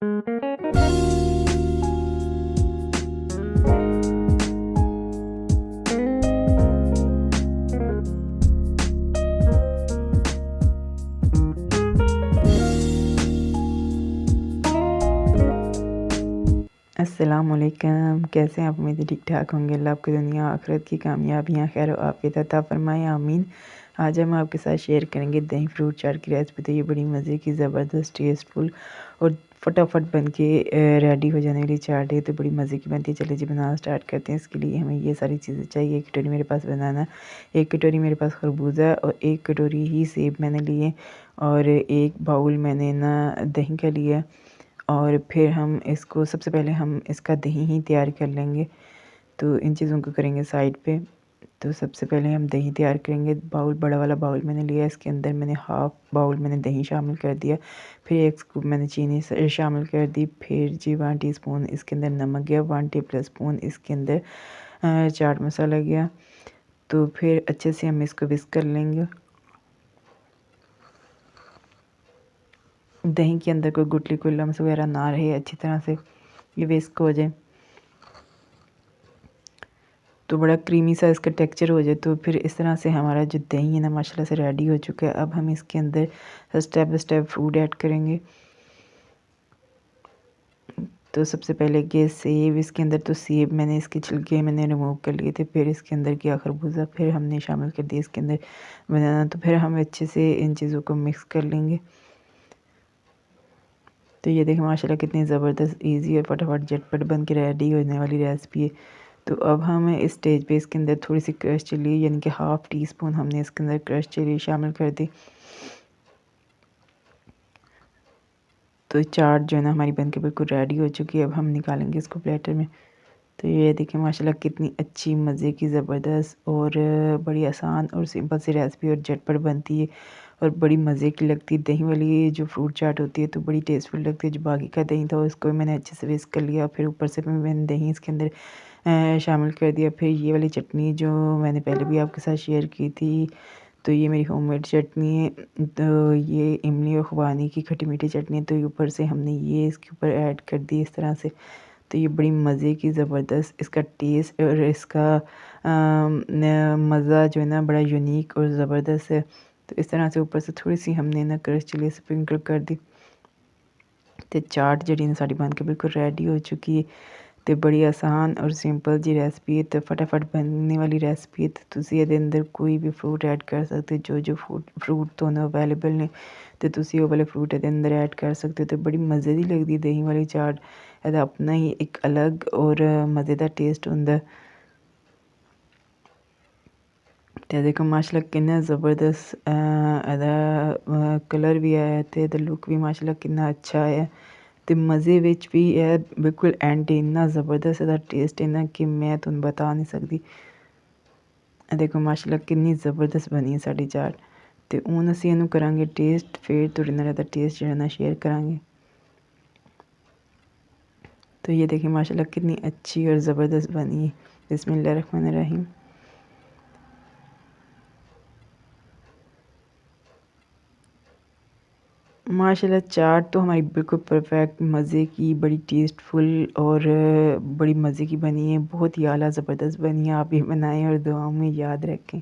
अस्सलामुअलैकुम, कैसे हैं आप? उम्मीद है ठीक ठाक होंगे। अल्लाह आपकी दुनिया आखिरत की कामयाबियाँ खैर आफियत अता फरमाए, आमीन। आज हम आपके साथ शेयर करेंगे दही फ्रूट चाट की रेसिपी। तो ये बड़ी मज़े की, ज़बरदस्त, टेस्टफुल और फटाफट बन के रेडी हो जाने वाली चाट है। तो बड़ी मज़े की बनती है। चलिए जी बनाना स्टार्ट करते हैं। इसके लिए हमें ये सारी चीज़ें चाहिए। 1 कटोरी मेरे पास बनाना, 1 कटोरी मेरे पास खरबूजा और 1 कटोरी ही सेब मैंने लिए और 1 बाउल मैंने ना दही का लिया। और फिर हम इसको सबसे पहले हम इसका दही ही तैयार कर लेंगे। तो इन चीज़ों को करेंगे साइड पे। तो सबसे पहले हम दही तैयार करेंगे। बाउल, बड़ा वाला बाउल मैंने लिया, इसके अंदर मैंने हाफ़ बाउल मैंने दही शामिल कर दिया। फिर 1 स्कूप मैंने चीनी शामिल कर दी। फिर जी 1 टीस्पून इसके अंदर नमक गया, 1 टेबलस्पून इसके अंदर चाट मसाला गया। तो फिर अच्छे से हम इसको विस्क कर लेंगे। दही के अंदर कोई गुठली, कोई लम्स वगैरह ना रहे, अच्छी तरह से ये विस्क हो जाए, तो बड़ा क्रीमी सा इसका टेक्सचर हो जाए। तो फिर इस तरह से हमारा जो दही है ना माशाल्लाह से रेडी हो चुका है। अब हम इसके अंदर step by step fruit add करेंगे। तो सबसे पहले कि सेब, इसके अंदर तो सेब मैंने इसके छिलके मैंने रिमूव कर लिए थे। फिर इसके अंदर किया खरबूजा, फिर हमने शामिल कर दिया इसके अंदर बनाना। तो फिर हम अच्छे से इन चीज़ों को मिक्स कर लेंगे। तो ये देखें माशाल्लाह कितनी ज़बरदस्त, ईजी और फटाफट झटपट बन के रेडी होने वाली रेसिपी है। तो अब हम इस स्टेज पे इसके अंदर थोड़ी सी क्रश चिली, यानी कि हाफ़ टी स्पून हमने इसके अंदर क्रश चिली शामिल कर दी। तो चाट जो है ना हमारी बनके बिल्कुल रेडी हो चुकी है। अब हम निकालेंगे इसको प्लेटर में। तो ये देखिए माशाल्लाह कितनी अच्छी, मज़े की, ज़बरदस्त और बड़ी आसान और सिंपल सी रेसिपी और झटपट बनती है और बड़ी मज़े की लगती है। दही वाली जो फ्रूट चाट होती है तो बड़ी टेस्टफुल लगती है। जो बाकी का दही था उसको मैंने अच्छे से विस्क कर लिया, फिर ऊपर से मैंने दही इसके अंदर शामिल कर दिया। फिर ये वाली चटनी जो मैंने पहले भी आपके साथ शेयर की थी, तो ये मेरी होममेड चटनी है। तो ये इमली और खुबानी की खट्टी मीठी चटनी है। तो ऊपर से हमने ये इसके ऊपर ऐड कर दी इस तरह से। तो ये बड़ी मज़े की, ज़बरदस्त, इसका टेस्ट और इसका मज़ा जो है ना बड़ा यूनिक और ज़बरदस्त है। तो इस तरह से ऊपर से थोड़ी सी हमने ना क्रश चिली स्प्रिंकल कर दी। तो चाट जी ने साड़ी बन के बिल्कुल रेडी हो चुकी है। तो बड़ी आसान और सिंपल जी रेसिपी है, तो फटाफट बनने वाली रेसिपी है। तो तुसी ਇਹਦੇ अंदर कोई भी फ्रूट ऐड कर सकते हो, जो फ्रूट ਤੁਹਾਨੂੰ ਅਵੇਲੇਬਲ ਨੇ ਤੇ ਤੁਸੀਂ ਉਹ ਵਾਲੇ ਫਰੂਟ ਇਹਦੇ ਅੰਦਰ ऐड कर सकते हो। तो बड़ी मज़े ਦੀ लगदी ਦਹੀਂ ਵਾਲੀ ਚਾਟ। ਇਹਦਾ ਆਪਣਾ ਹੀ ਇੱਕ ਅਲੱਗ ਔਰ ਮਜ਼ੇਦਾਰ ਟੇਸਟ ਹੁੰਦਾ। ਤੇ ਦੇਖੋ ਮਾਸ਼ਾਅੱਲਾ ਕਿੰਨਾ ਜ਼ਬਰਦस्त ਇਹਦਾ ਕਲਰ ਵੀ ਆਇਆ ਤੇ ਇਹਦਾ ਲੁੱਕ ਵੀ ਮਾਸ਼ਾਅੱਲਾ ਕਿੰਨਾ ਅੱਛਾ ਆਇਆ। ਤੇ ਮਜ਼ੇ ਵਿੱਚ ਵੀ ਇਹ ਬਿਲਕੁਲ ਐਂਡ ਇੰਨਾ ਜ਼ਬਰਦस्त ਇਹਦਾ ਟੇਸਟ ਹੈ ਨਾ ਕਿ ਮੈਂ ਤੁਹਾਨੂੰ ਬਤਾ ਨਹੀਂ ਸਕਦੀ। ਇਹ ਦੇਖੋ ਮਾਸ਼ਾਅੱਲਾ ਕਿੰਨੀ ਜ਼ਬਰਦस्त ਬਣੀ ਹੈ ਸਾਡੀ ਚਾਟ। ਤੇ ਹੁਣ ਅਸੀਂ ਇਹਨੂੰ ਕਰਾਂਗੇ ਟੇਸਟ, ਫਿਰ ਤੁਹਾਡੇ ਨਾਲ ਇਹਦਾ ਟੇਸਟ ਜਿਹੜਾ ਨਾ शेयर करांगे। तो ये देखिए माशाल्लाह कितनी अच्छी और ज़बरदस्त बनी है। बिस्मिल्लाहिर्रहमानिर्रहीम। माशाल्लाह चाट तो हमारी बिल्कुल परफेक्ट, मज़े की, बड़ी टेस्टफुल और बड़ी मज़े की बनी है। बहुत ही आला ज़बरदस्त बनी है। आप भी बनाएं और दुआओं में याद रखें।